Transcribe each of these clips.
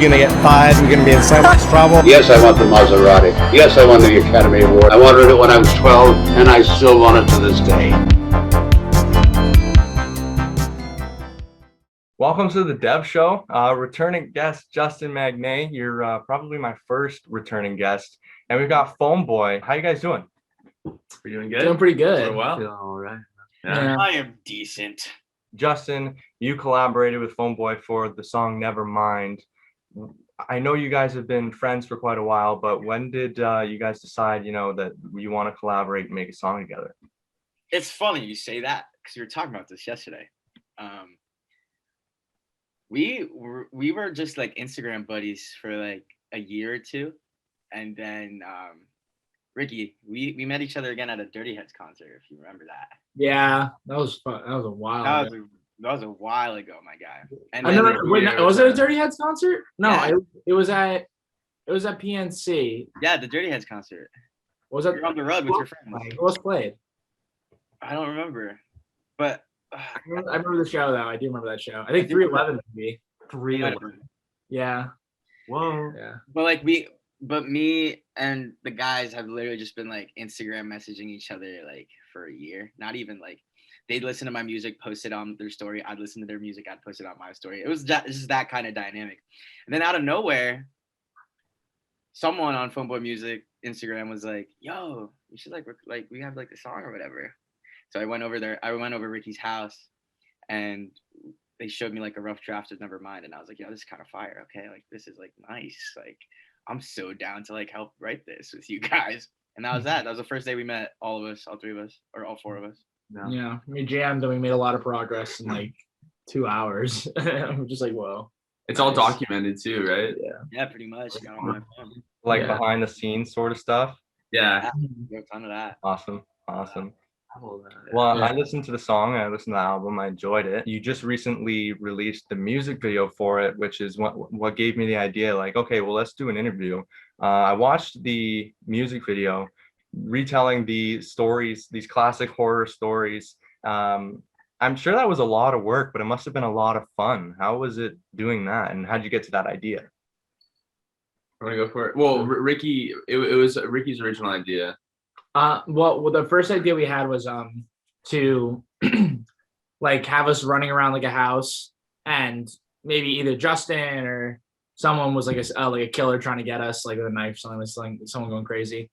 You're gonna get fired. You're gonna be in so much trouble. Yes, I want the Maserati. Yes, I won the Academy Award. I wanted it when I was 12, and I still want it to this day. Welcome to the Dev Show. Returning guest Justin Magnaye. You're probably my first returning guest, and we've got Phoneboy. How you guys doing? We're doing good. Doing pretty good. Doing well. Feeling all right. Yeah. I am decent. Justin, you collaborated with Phoneboy for the song Nevermind. I know you guys have been friends for quite a while, but when did you guys decide, that you want to collaborate and make a song together? It's funny you say that because we were talking about this yesterday. We were just like Instagram buddies for like a year or two, and then Ricky, we met each other again at a Dirty Heads concert, if you remember that. Yeah, that was fun. That was a while. That was a while ago, my guy. And I know. Was it a Dirty Heads concert? No, Yeah. it was at PNC. Yeah, the Dirty Heads concert. Was that You're on the road with your friends. What was played? I don't remember, but I remember the show though. I do remember that show. I think 311 maybe. 311. Yeah. Whoa. Yeah. But me and the guys have literally just been like Instagram messaging each other like for a year. Not even like they'd listen to my music, post it on their story. I'd listen to their music, I'd post it on my story. It was just that kind of dynamic. And then out of nowhere, someone on Phoneboy Music Instagram was like, "Yo, you should like we have like the song or whatever." So I went over there. I went over Ricky's house, and they showed me like a rough draft of Nevermind, and I was like, "Yo, this is kind of fire. Okay, like this is like nice. Like I'm so down to like help write this with you guys." And that was that. That was the first day we met, all of us, all three of us, or all four of us. Yeah. We jammed and we made a lot of progress in like 2 hours. I'm just like, whoa. It's all documented too, right? Yeah, pretty much. Got on my phone. Like Yeah. behind the scenes sort of stuff. Yeah. Yeah, a ton of that. Awesome. Well, I listened to the song, I listened to the album, I enjoyed it. You just recently released the music video for it, which is what gave me the idea, like, okay, well, let's do an interview. I watched the music video, retelling the stories, these classic horror stories. I'm sure that was a lot of work, but it must have been a lot of fun. How was it doing that, and how'd you get to that idea? I want to go for it. Well, Ricky, it was Ricky's original idea. Well, the first idea we had was to like have us running around like a house, and maybe either Justin or someone was like a killer trying to get us like with a knife, someone going crazy,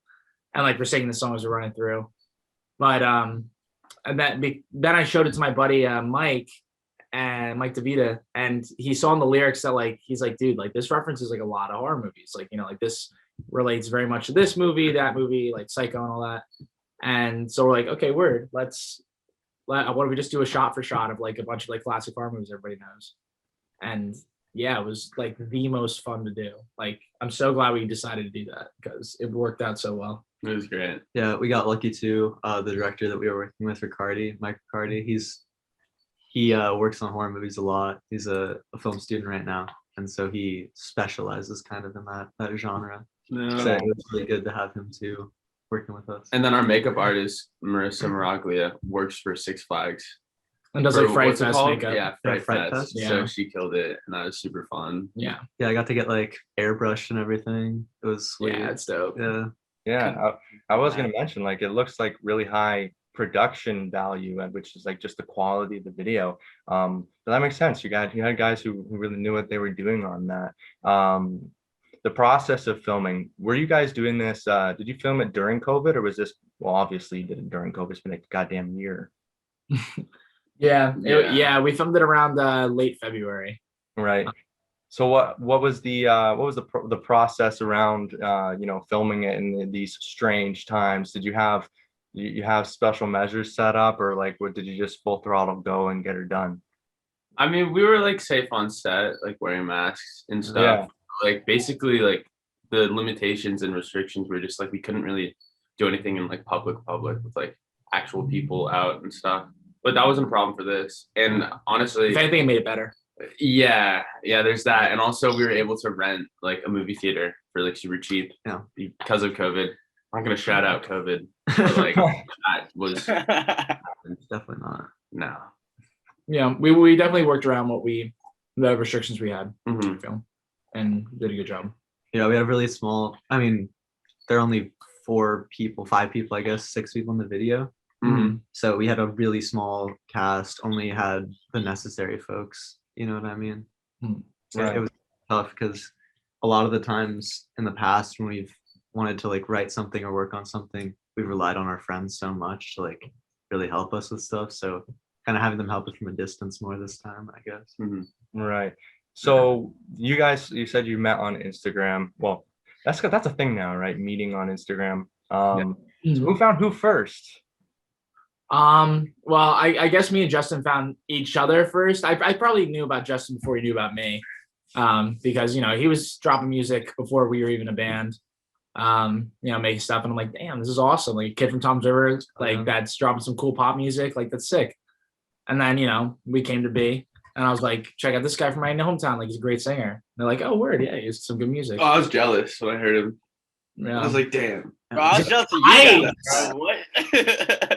and like we're singing the song as we're running through. But and then I showed it to my buddy Mike DeVita, and he saw in the lyrics that like he's like, dude, like this references like a lot of horror movies, like like this relates very much to this movie, that movie, like Psycho and all that. And so we're like, okay, word, what if we just do a shot for shot of like a bunch of like classic horror movies everybody knows? And yeah, it was like the most fun to do. Like I'm so glad we decided to do that because it worked out so well. It was great. Yeah, we got lucky too. The director that we were working with, Mike Riccardi, he works on horror movies a lot. He's a film student right now, and so he specializes kind of in that genre. No. So it was really good to have him too working with us. And then our makeup artist, Marissa Maraglia, works for Six Flags. And does like Fright What's it Fest called? makeup. Yeah, Fright Fright Fest. Fest. So Yeah. she killed it, and that was super fun. Yeah. Yeah, I got to get like airbrushed and everything. It was sweet. Yeah, it's dope. Yeah. Yeah, I was going to mention, like, it looks like really high production value, which is like just the quality of the video. But that makes sense. You had guys who really knew what they were doing on that. The process of filming, were you guys doing this? Did you film it during COVID, or was this? Well, obviously you did it during COVID. It's been a goddamn year. Yeah, we filmed it around late February. Right. So what was the process around filming it in these strange times? Did you have special measures set up, or like what, did you just full throttle go and get her done? I mean, we were like safe on set, like wearing masks and stuff. Yeah. Like basically, like the limitations and restrictions were just like we couldn't really do anything in like public with like actual people out and stuff. But that wasn't a problem for this. And honestly, If anything, it made it better. yeah, there's that. And also we were able to rent like a movie theater for like super cheap. Yeah. Because of COVID. I'm not gonna shout out COVID, but like that was Definitely not. no. Yeah, we definitely worked around the restrictions we had Mhm. to film, and did a good job. Yeah, we had a really small. I mean, there are only 4 people, 5 people, I guess, 6 people in the video. Mhm. So we had a really small cast. Only had the necessary folks. You know what I mean? So Right. it was tough because a lot of the times in the past when we've wanted to like write something or work on something, we've relied on our friends so much to like really help us with stuff. So kind of having them help us from a distance more this time, I guess. Right. So you guys, you said you met on Instagram. Well, that's a thing now, right? Meeting on Instagram. So who found who first? Well, I guess me and Justin found each other first. I probably knew about Justin before he knew about me. Because you know, he was dropping music before we were even a band. You know, making stuff, and I'm like, damn, this is awesome. Like Kid from Tom's River, like that's dropping some cool pop music, like that's sick. And then, you know, we came to be, and I was like, check out this guy from my hometown, like he's a great singer. And they're like, oh word, yeah, he's some good music. Oh, I was jealous when I heard him. Yeah. I was like, damn. Bro, I was jealous of you guys, Nice. bro. What?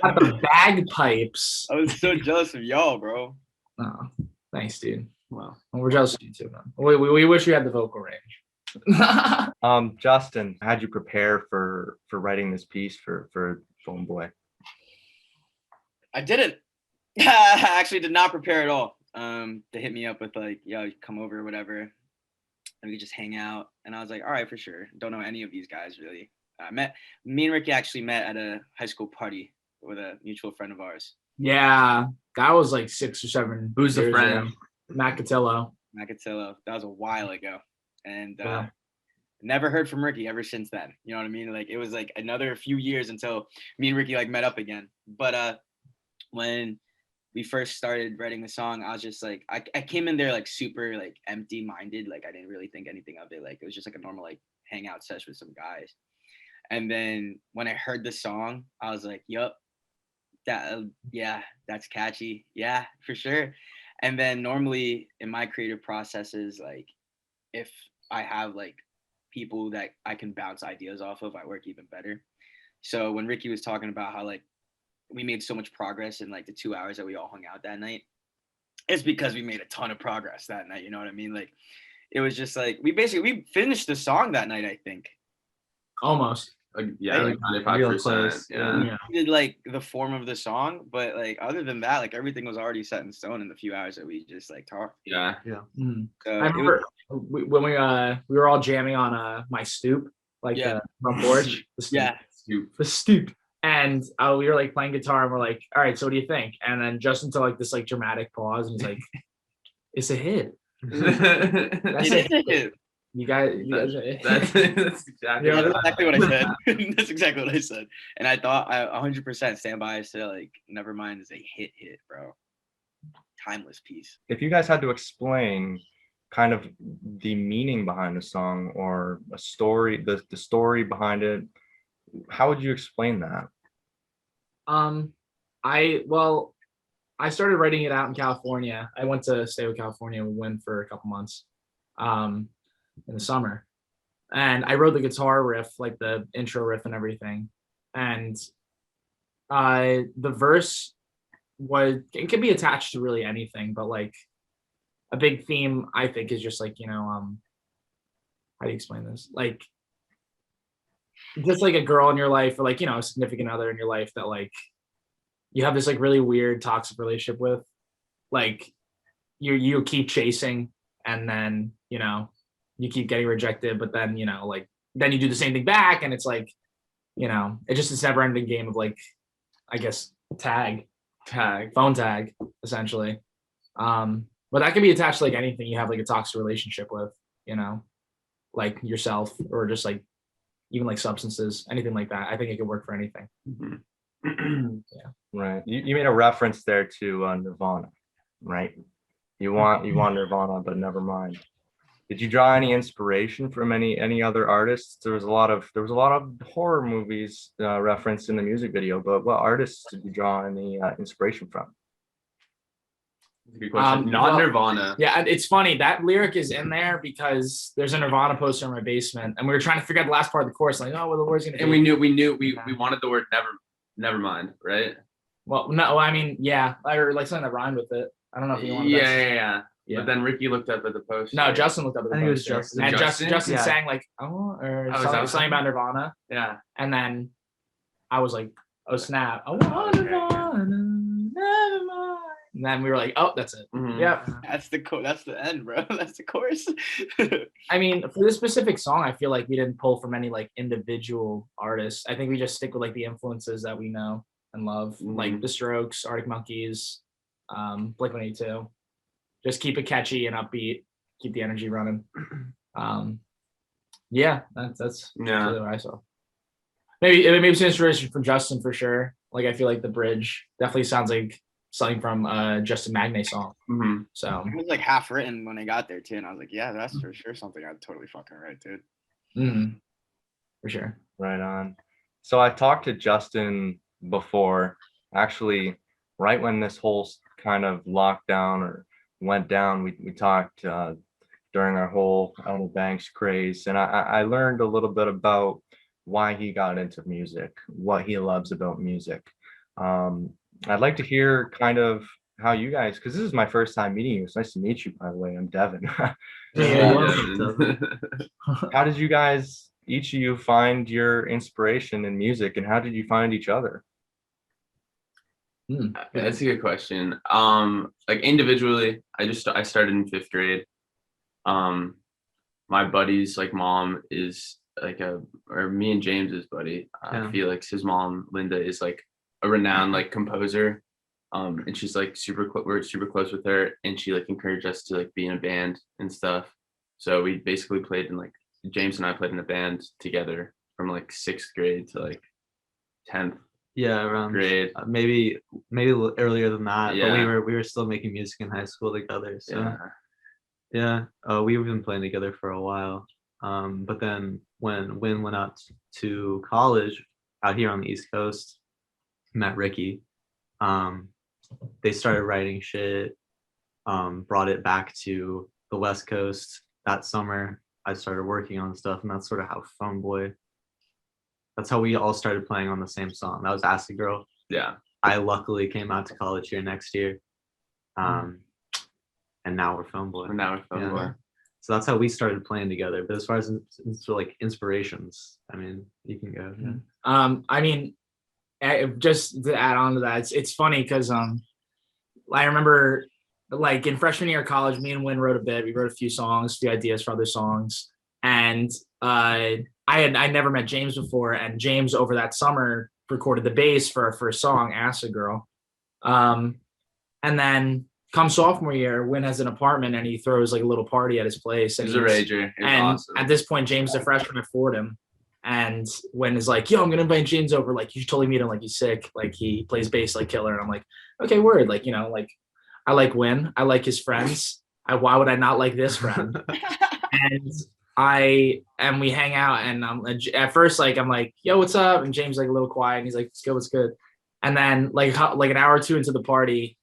Got the bagpipes. I was so jealous of y'all, bro. Oh, thanks, dude. Wow. Well, we're jealous of you too, man. We wish we had the vocal range. Justin, how'd you prepare for writing this piece for Phoneboy? I didn't. I actually did not prepare at all. They hit me up with like, yo, come over or whatever. And we could just hang out. And I was like, all right, for sure. Don't know any of these guys really. Me and Ricky actually met at a high school party with a mutual friend of ours. Yeah, that was like 6 or 7. Who's the years friend? ago. Matt Cotillo. Macatillo. That was a while ago. And Yeah. never heard from Ricky ever since then. You know what I mean? Like it was like another few years until me and Ricky like met up again. But when we first started writing the song, I was just like, I came in there like super like empty minded. Like I didn't really think anything of it. Like it was just like a normal like hangout session with some guys. And then when I heard the song, I was like, yup, yeah, that's catchy. Yeah, for sure. And then normally in my creative processes, like if I have like people that I can bounce ideas off of, I work even better. So when Ricky was talking about how like we made so much progress in like the 2 hours that we all hung out that night, it's because we made a ton of progress that night. You know what I mean? Like it was just like we finished the song that night, I think. Almost. Yeah, like Real 95%. close. Yeah. We did like the form of the song, but like other than that, like everything was already set in stone in the few hours that we just like talked. Yeah. Mhm. So I remember when we were all jamming on my stoop, like Yeah. the front porch. The stoop. Yeah. The stoop. And we were like playing guitar, and we're like, all right, so what do you think? And then Justin took like this like dramatic pause, and he's like, it's a hit. That's a hit. You guys, That's exactly. Yeah, That's exactly what I said. That's exactly what I said. And I thought I 100% stand by. I said like, Nevermind is a hit, bro. Timeless piece. If you guys had to explain kind of the meaning behind the song or a story, the story behind it, how would you explain that? I started writing it out in California. I went to stay with California and went for a couple months in the summer. And I wrote the guitar riff, like the intro riff and everything. And the verse it can be attached to really anything, but like a big theme I think is just like, you know, how do you explain this? Like just like a girl in your life or like, you know, a significant other in your life that like you have this like really weird toxic relationship with, like you keep chasing and then, you know, you keep getting rejected, but then, you know, like then you do the same thing back and it's like, you know, it's just this never ending game of like, I guess phone tag essentially. But that can be attached to like anything you have like a toxic relationship with, you know, like yourself or just like even like substances, anything like that. I think it could work for anything. Yeah. Right. You made a reference there to Nirvana, right? You want Nirvana, but never mind. Did you draw any inspiration from any other artists? There was a lot of horror movies referenced in the music video, but what artists did you draw any inspiration from? Good question. Not Nirvana. Yeah, and it's funny that lyric is in there because there's a Nirvana poster in my basement, and we were trying to figure out the last part of the chorus, like, oh, well, the word's gonna. And we wanted the word never mind, right? Well, no, I mean, yeah, or like something that rhymed with it. I don't know if you want. Yeah. Yeah. But then Ricky looked up at the post. No, Justin looked up at the I think it was poster. Justin. And Justin Yeah. sang like, oh, or Oh, is that something, what something about Nirvana. Yeah. And then I was like, oh snap. I want Nirvana, never mind. And then we were like, oh, that's it. Mhm. Yep. That's the end, bro. That's the chorus. I mean, for this specific song, I feel like we didn't pull from any like individual artists. I think we just stick with like the influences that we know and love, like The Strokes, Arctic Monkeys, Blink-182. Just keep it catchy and upbeat, keep the energy running. Yeah, that's really what I saw. Maybe some inspiration from Justin for sure. Like I feel like the bridge definitely sounds like something from Justin Magnaye song. Mhm. So It was like half written when I got there too, and I was like, yeah, that's for sure something I'd totally fucking write, dude. For sure. Right on. So I talked to Justin before, actually, right when this whole kind of lockdown or went down, we talked during our whole Outer Banks craze, and I learned a little bit about why he got into music, what he loves about music. I'd like to hear kind of how you guys, because this is my first time meeting you. It's nice to meet you, by the way. I'm Devin. How did you guys, each of you, find your inspiration in music, and how did you find each other? That's a good question. Like individually, I started in 5th grade. My buddy's like mom is like or me and James's buddy, Felix, his mom Linda is like a renowned like composer. And she's like we're super close with her, and she like encouraged us to like be in a band and stuff. So we basically played in like James and I played in a band together from like 6th grade to like 10th. Yeah, around grade. Maybe a little earlier than that. Yeah. But we were still making music in high school together. So yeah. We've been playing together for a while. But then when Win went out to college out here on the East Coast, met Ricky. They started writing shit, brought it back to the West Coast that summer. I started working on stuff, and that's sort of how Phoneboy. That's how we all started playing on the same song. That was Acid Girl. Yeah. I luckily came out to college here next year. And now we're Phoneboy. Yeah. So that's how we started playing together. But as far as like inspirations, I mean, you can go. Yeah. I mean, just to add on to that, it's funny because I remember like in freshman year of college, me and Win wrote a bit. We wrote a few songs, a few ideas for other songs, and I never met James before, and James over that summer recorded the bass for our first song, Acid Girl. And then come sophomore year, Win has an apartment and he throws like a little party at his place. He's a rager. And awesome. At this point, James is a freshman at Fordham. And Win is like, yo, I'm gonna invite James over. Like, you should totally meet him. Like, he's sick. Like, he plays bass like killer. And I'm like, okay, word. Like, you know, like I like Win. I like his friends. Why would I not like this friend? And we hang out, and at first like I'm like, yo, what's up? And James like a little quiet, and he's like, what's good? And then like an hour or two into the party,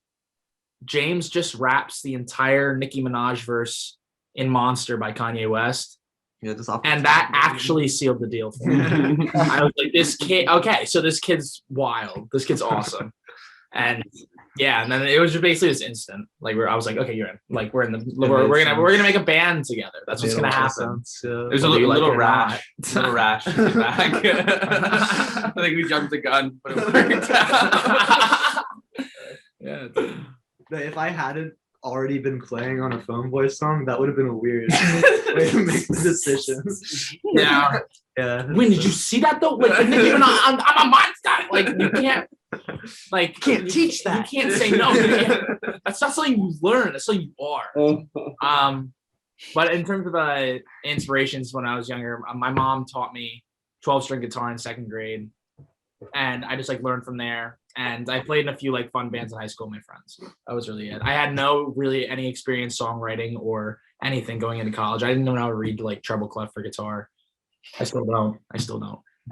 James just raps the entire Nicki Minaj verse in Monster by Kanye West. Yeah, and that actually sealed the deal for me. I was like, this kid, okay, so this kid's wild. This kid's awesome. And yeah, and then it was just basically this instant. Like I was like, okay, you're in. Like we're gonna make a band together. That's what's gonna happen. There's a little rash. Little rash in the back. I think we jumped the gun, but it worked out. Yeah. If I hadn't already been playing on a Phoneboys song, that would have been a weird way to make the decision. Yeah. Yeah. When did you see that though? Like, I'm a monster. Like you can't teach that. You can't say no. That's not something you learn. That's something you are. But in terms of inspirations, when I was younger, my mom taught me 12-string guitar in 2nd grade, and I just like learned from there. And I played in a few like fun bands in high school with my friends. That was really it. I had no really any experience songwriting or anything going into college. I didn't know how to read like treble clef for guitar. I still don't.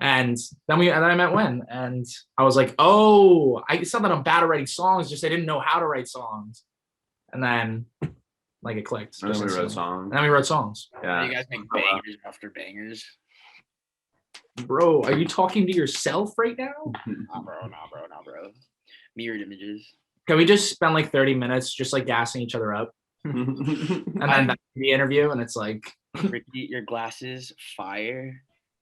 And then I met Wen, and I was like, oh, it's not that I'm bad at writing songs, just I didn't know how to write songs. And then like it clicked. And then we wrote songs. Yeah. You guys make bangers after bangers. Bro, are you talking to yourself right now? Nah, bro. Mirrored images. Can we just spend like 30 minutes just like gassing each other up? And then that's the interview, and it's like, Ricky, your glasses, fire.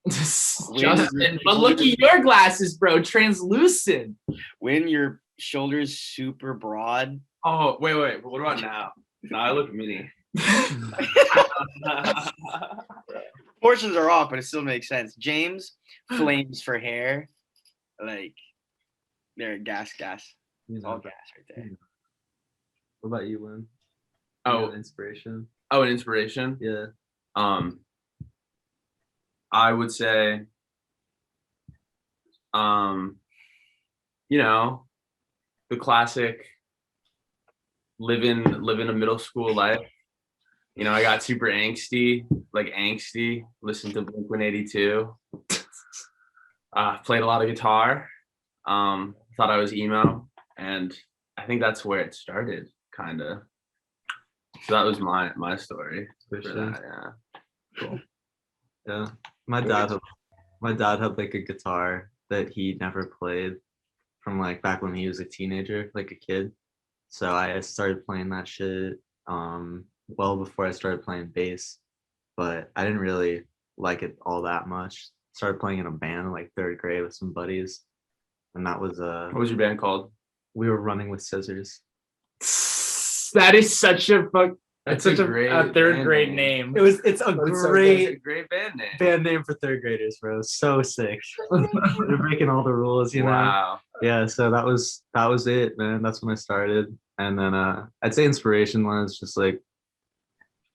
Justin, but look at your glasses, bro, translucent. When your shoulders super broad. Oh, wait. What about now? Now I look mini. Proportions are off, but it still makes sense. James, flames for hair. Like, they're gas. It's all gas right there. What about you, Lynn? Oh, An inspiration. an inspiration. Yeah. I would say, the classic living a middle school life. I got super angsty, listened to Blink-182, played a lot of guitar, thought I was emo, and I think that's where it started, kind of. So that was my story for that, yeah. Cool. Yeah. My dad had like a guitar that he never played from like back when he was a teenager, like a kid. So I started playing that shit well before I started playing bass, but I didn't really like it all that much. Started playing in a band in like 3rd grade with some buddies, and that was What was your band called? we were Running with Scissors. That is such a That's such a a great 3rd band grade name. name. It's a It's a great great band name. band name for 3rd graders, bro. So sick. They're breaking all the rules, you know. Wow. Yeah, so that was it, man. That's when I started. And then I'd say inspiration was just like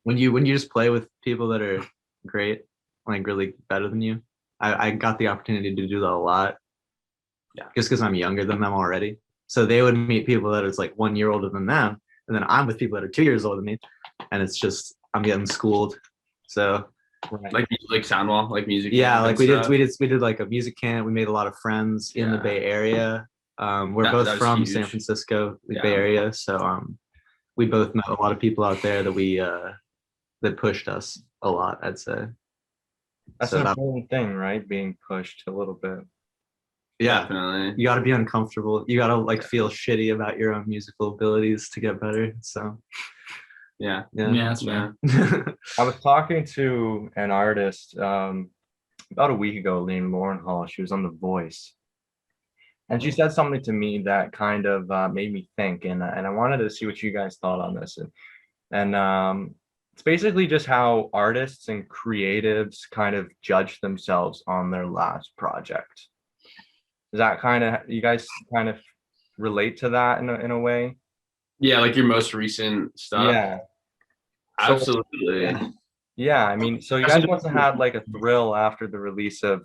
when you just play with people that are great, like really better than you. I got the opportunity to do that a lot. Yeah. Just because I'm younger than them already. So they would meet people that is like 1 year older than them, and then I'm with people that are 2 years older than me, and it's just I'm getting schooled. So Like Soundwall, like music. yeah, camp like and we stuff. did like a music camp. We made a lot of friends in the Yeah. Bay Area. We're That both was from huge. San Francisco, the Yeah. Bay Area. So we both met a lot of people out there that we that pushed us a lot, I'd say. That's So an that- important thing, right? Being pushed a little bit. Yeah, Definitely. you got to be uncomfortable. You got to like feel shitty about your own musical abilities to get better. So Yeah. Yeah, that's fair. I was talking to an artist about a week ago, Liam Lauren Hall. She was on The Voice. And she said something to me that kind of made me think, and I wanted to see what you guys thought on this. And it's basically just how artists and creatives kind of judge themselves on their last project. Does that kind of, you guys kind of relate to that in a way? Yeah, like your most recent stuff. Yeah. Absolutely. Yeah, I mean, so you guys must have had like a thrill after the release of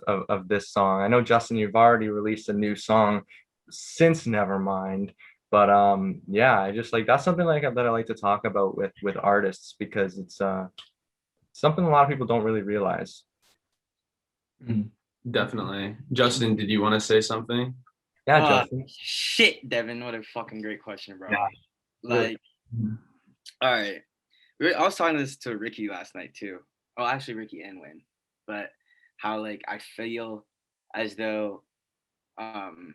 this song. I know, Justin, you've already released a new song since Nevermind, but yeah, I just like that's something like that I like to talk about with artists because it's something a lot of people don't really realize. Definitely. Justin, did you want to say something? Yeah, Justin. Shit, Devin, what a fucking great question, bro. Yeah. Like, all right. I was talking this to Ricky last night too. Oh, actually, Ricky and Win. But how like I feel as though the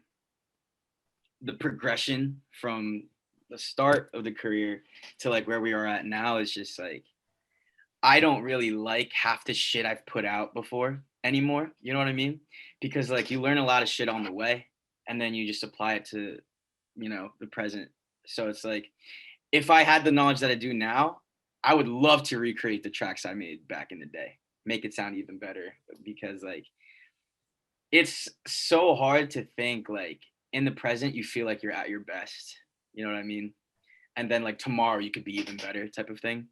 progression from the start of the career to like where we are at now is just like I don't really like half the shit I've put out before anymore. You know what I mean? Because like you learn a lot of shit on the way and then you just apply it to, the present. So it's like if I had the knowledge that I do now, I would love to recreate the tracks I made back in the day, make it sound even better because like it's so hard to think like in the present you feel like you're at your best. You know what I mean? And then like tomorrow you could be even better type of thing.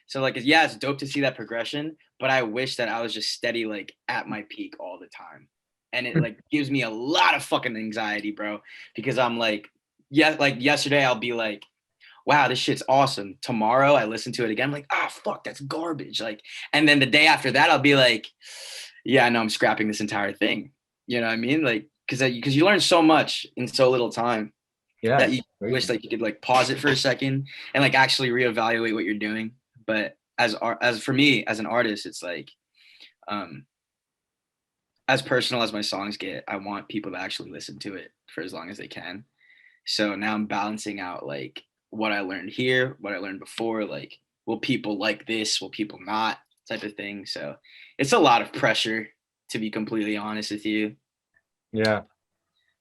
So like yeah, it's dope to see that progression, but I wish that I was just steady like at my peak all the time. And it like gives me a lot of fucking anxiety, bro, because I'm like like yesterday I'll be like wow, this shit's awesome. Tomorrow I listen to it again, I'm like, fuck, that's garbage. Like, and then the day after that, I'll be like, yeah, no, I'm scrapping this entire thing. You know what I mean? Like, because you learn so much in so little time Yeah. that you wish like you could like pause it for a second and like actually reevaluate what you're doing. But as for me as an artist, it's like, as personal as my songs get, I want people to actually listen to it for as long as they can. So now I'm balancing out like what I learned here, what I learned before, like, will people like this, will people not, type of thing. So it's a lot of pressure, to be completely honest with you. Yeah,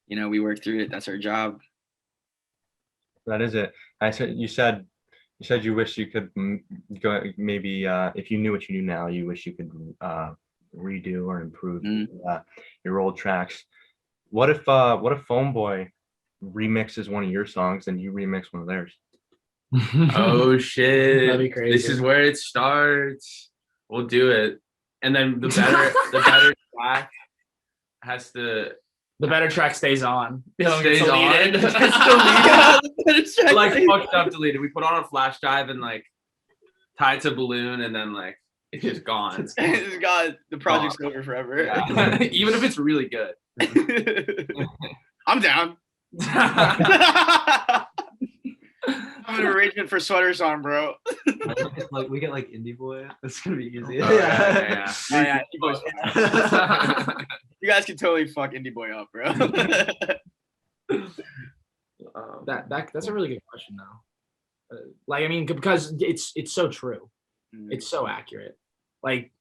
You know, we work through it. That's our job. that is it. You said you wish you could go maybe if you knew what you knew now, you wish you could redo or improve your old tracks. What if Phoneboy remixes one of your songs and you remix one of theirs? Oh shit. That'd be crazy. This is where it starts. We'll do it. And then the better track has to The better track stays on. stays on. It's deleted. Like fucked up deleted. We put on a flash drive and like tie it to balloon and then like it's just gone. It's gone. The project's over forever. Yeah. Even if it's really good. I'm down. I'm an arrangement for sweaters on, bro. Like we get like Indie Boy. That's gonna be easy. Oh, yeah. Oh, yeah, Indie Boy's fine. You guys can totally fuck Indie Boy up, bro. That's a really good question though. Like I mean, because it's so true. It's so accurate. Like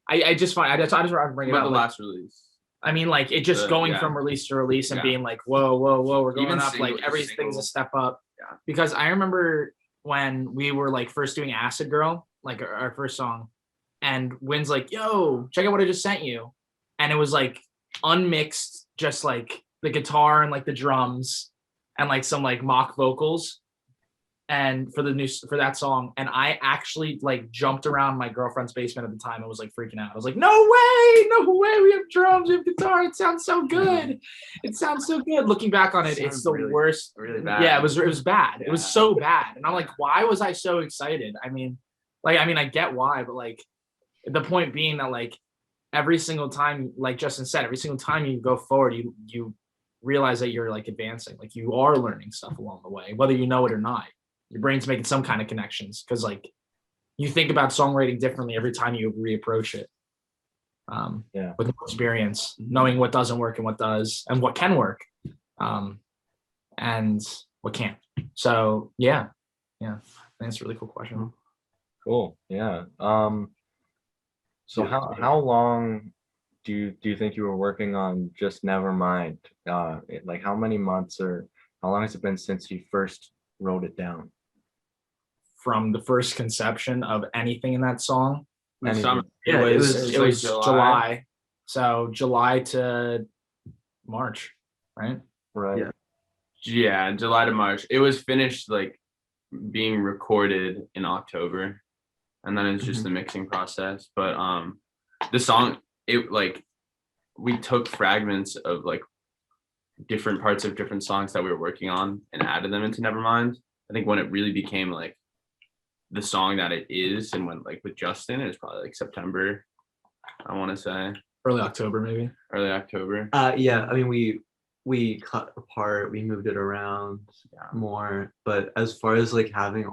I just want to bring it About up. the Like, last release. I mean, like it just going yeah. from release to release and Yeah. being like, whoa, we're going Even up. single- Like everything's single- a step up. Yeah. Because I remember when we were like first doing Acid Girl, like our first song, and Wynn's like, yo, check out what I just sent you. And it was like unmixed, just like the guitar and like the drums and like some like mock vocals. And for that song, and I actually like jumped around my girlfriend's basement at the time and was like freaking out. I was like, no way, we have drums, we have guitar. It sounds so good. It sounds so good. Looking back on it, it's the worst. Really bad. Yeah, it was bad. It was Yeah. so bad. And I'm like, why was I so excited? I mean, I get why, but like the point being that like every single time, like Justin said, every single time you go forward, you realize that you're like advancing, like you are learning stuff along the way, whether you know it or not. Your brain's making some kind of connections because like you think about songwriting differently every time you reapproach it. With more experience, knowing what doesn't work and what does, and what can work, and what can't. So yeah, I think it's a really cool question. Cool. Yeah. So how long do you think you were working on just Nevermind? Like how many months or how long has it been since you first wrote it down? From the first conception of anything in that song, The summer. it was like July. So July to March, right? Right. Yeah. Yeah, July to March. It was finished like being recorded in October, and then it's just the mixing process. But the song, it like we took fragments of like different parts of different songs that we were working on and added them into Nevermind. I think when it really became like the song that it is, and when like with Justin, it's probably like September, I want to say Early October, maybe. early October. Yeah, I mean we cut apart, we moved it around more, but as far as like having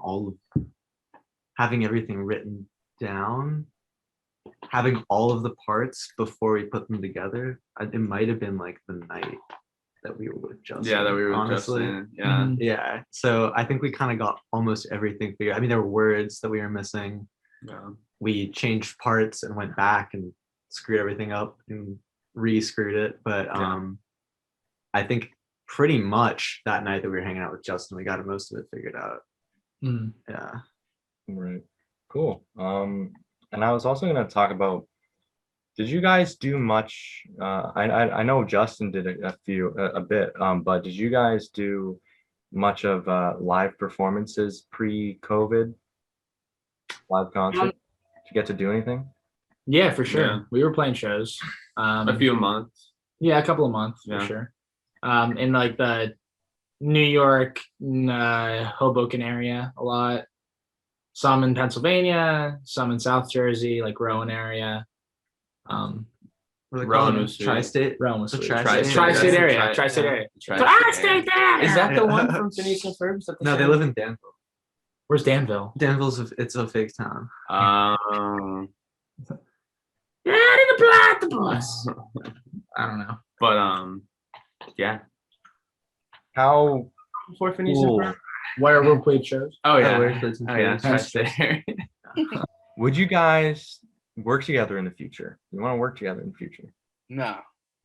everything written down, having all of the parts before we put them together, it might have been like the night that we were with Justin. Yeah, that we were with honestly. Justin. Yeah. Mhm. Yeah, so I think we kind of got almost everything figured. I mean, there were words that we were missing. Yeah. We changed parts and went back and screwed everything up and re-screwed it. But I think pretty much that night that we were hanging out with Justin, we got most of it figured out. Mhm. Yeah. Right. Cool. And I was also going to talk about, did you guys do much? I know Justin did a bit, but did you guys do much of live performances pre-COVID? Live concert? Did you get to do anything? Yeah, for sure. Yeah. We were playing shows. A few months. Yeah, a couple of months Yeah. for sure. In like the New York, Hoboken area a lot. Some in Pennsylvania, some in South Jersey, like Rowan area. Rowan was sweet. Tri-state. Rowan was The sweet. tri-state Tri-state area. area. Tri-state area. Tri-state Tri-state area. Is that the one from Phineas and Ferb? Is that the No, they same? live in Danville. Where's Danville? Danville's it's a fake town. Ready to block the bus. I don't know. But yeah. How Before Phineas cool and Ferb. Where we played shows. Oh yeah. where's this Oh yeah. insurance? It's right there. Would you guys work together in the future? You want to work together in the future? No,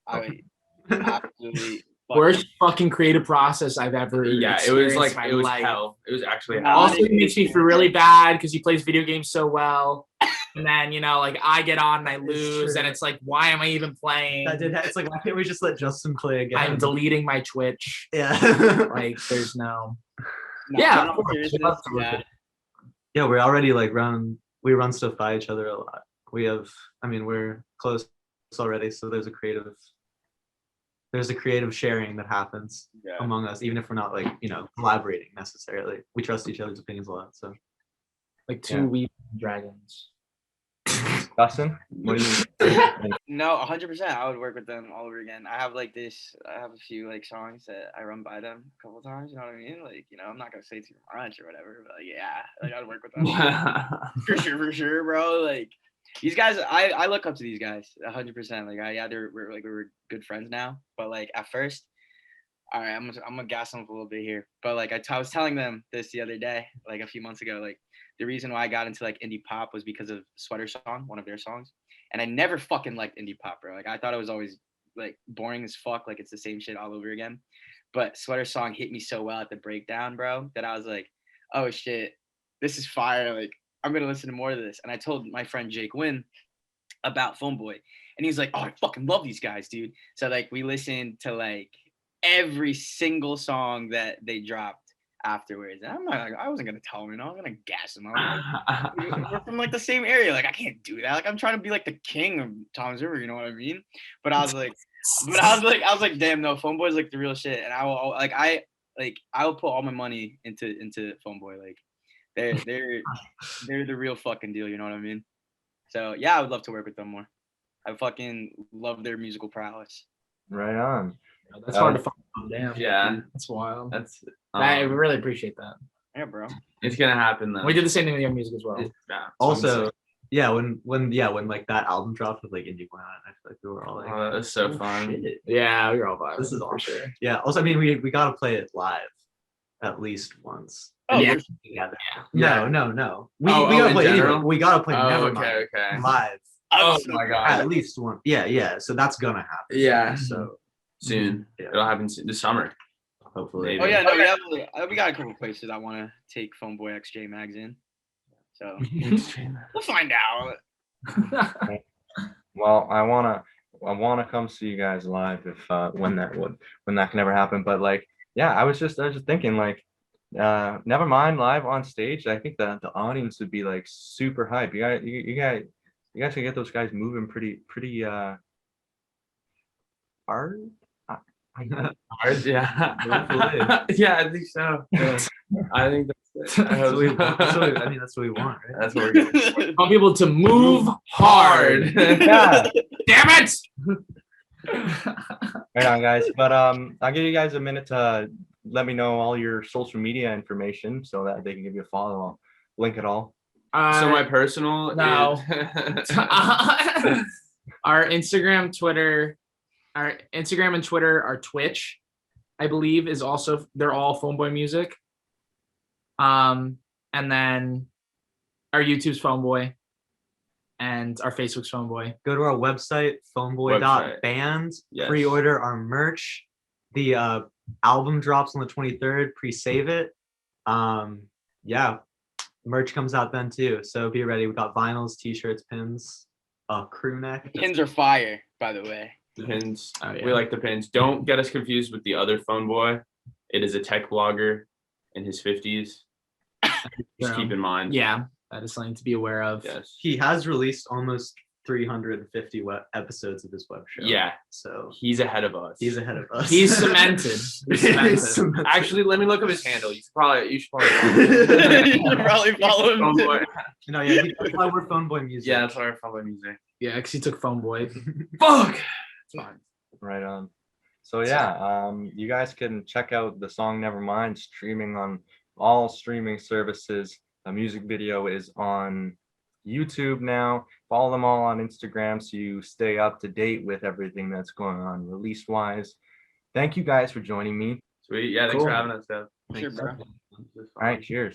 I absolutely. Worst fucking creative process I've ever. Yeah, it was like experienced in my it was life. hell. It was actually No. hell. Also, it makes me feel really bad because he plays video games so well. And then, like I get on and I lose, true. and it's like, why am I even playing? It's like, why can't we just let Justin play again? I'm deleting my Twitch. Yeah. Like, there's no. No, Yeah, in of all course. seriousness, We'd love to work yeah. with Yeah, we're already like we run stuff by each other a lot. We're close already, so there's a creative sharing that happens Yeah. among us, even if we're not like, collaborating necessarily. We trust each other's opinions a lot. So Like two Yeah. weep dragons. Dustin, what do you? No, 100%. I would work with them all over again. I have a few like songs that I run by them a couple times. You know what I mean? Like, I'm not gonna say too much or whatever, but like, yeah, like I'd work with them for sure, bro. Like these guys, I look up to these guys 100%. Like, we're good friends now, but like at first, all right, I'm gonna gas them up a little bit here, but like I was telling them this the other day, like a few months ago, like. The reason why I got into like indie pop was because of Sweater Song, one of their songs. And I never fucking liked indie pop, bro. Like I thought it was always like boring as fuck, like it's the same shit all over again. But Sweater Song hit me so well at the breakdown, bro, that I was like, oh shit, this is fire. Like I'm gonna listen to more of this. And I told my friend Jake Wynn about Phoneboy. And he's like, oh, I fucking love these guys, dude. So like we listened to like every single song that they dropped afterwards. And I'm like, I wasn't gonna tell him, I was gonna gas him. We're from like the same area. Like I can't do that. Like I'm trying to be like the king of Tom's River, you know what I mean? But I was like, damn, no, Phoneboy's like the real shit. And I will put all my money into Phoneboy. Like they're the real fucking deal, you know what I mean? So yeah, I would love to work with them more. I fucking love their musical prowess. Right on. That's hard to find. Damn. Yeah. That's wild. That's I really appreciate that. Yeah, bro. it's gonna happen though. We did the same thing with young music as well. Yeah. also, when like that album dropped with like Indie Went, I feel like we were all like, Oh, that was so "Oh, fun. shit." Yeah, we were all vibing. This is for awesome. sure. Yeah. Also, we gotta play it live at least once. Oh, Yeah. for sure. Together. Yeah. No. We Oh, gotta in play general? we gotta play Oh, Nevermind okay. live Oh I'm my so- god. at least one. Yeah. So that's gonna happen. Yeah. So Soon. Yeah. It'll happen soon. This summer. hopefully. Maybe. Oh yeah, no, we got a couple places I want to take Phoneboy XJ Mags in. So we'll find out. Well, I wanna come see you guys live if when that can ever happen. But like, yeah, I was just thinking like, Nevermind live on stage. I think the audience would be like super hype. You guys can get those guys moving pretty hard. Hard, yeah. Hopefully. Yeah, I think so. Yeah. I think that's it. I hope so. That's what we want, right? That's what we're getting. Want people to move hard. Yeah. Damn it! Right on, guys. But I'll give you guys a minute to let me know all your social media information so that they can give you a follow. I'll link it all. So my personal No. is Our Instagram and Twitter, our Twitch, I believe, is also, they're all Phoneboy Music. And then our YouTube's Phoneboy and our Facebook's Phoneboy. Go to our website, phoneboy.band. Yes. Pre-order our merch. The album drops on the 23rd. Pre-save it. Yeah, merch comes out then too. So be ready. We got vinyls, t-shirts, pins, crew neck. Pins are fire, by the way. the pins. Oh, yeah. We like the pins. Don't get us confused with the other Phoneboy. It is a tech blogger in his 50s. Just keep in mind. Yeah, that is something to be aware of. Yes. He has released almost 350 episodes of his web show. Yeah. So He's ahead of us. he's ahead of us. He's cemented. He's cemented. Actually, let me look up his handle. You should probably You should probably follow him. Phoneboy. No, yeah, that's why we're Phoneboy Music. Yeah, that's our Phoneboy music. Yeah, because he took Phoneboy. Fuck. It's fine. Right on. So yeah, you guys can check out the song Nevermind streaming on all streaming services. A music video is on YouTube now. Follow them all on Instagram so you stay up to date with everything that's going on release wise. Thank you guys for joining me. Sweet. Yeah, thanks Cool. for having us, Dev. Sure, bro. All right, cheers.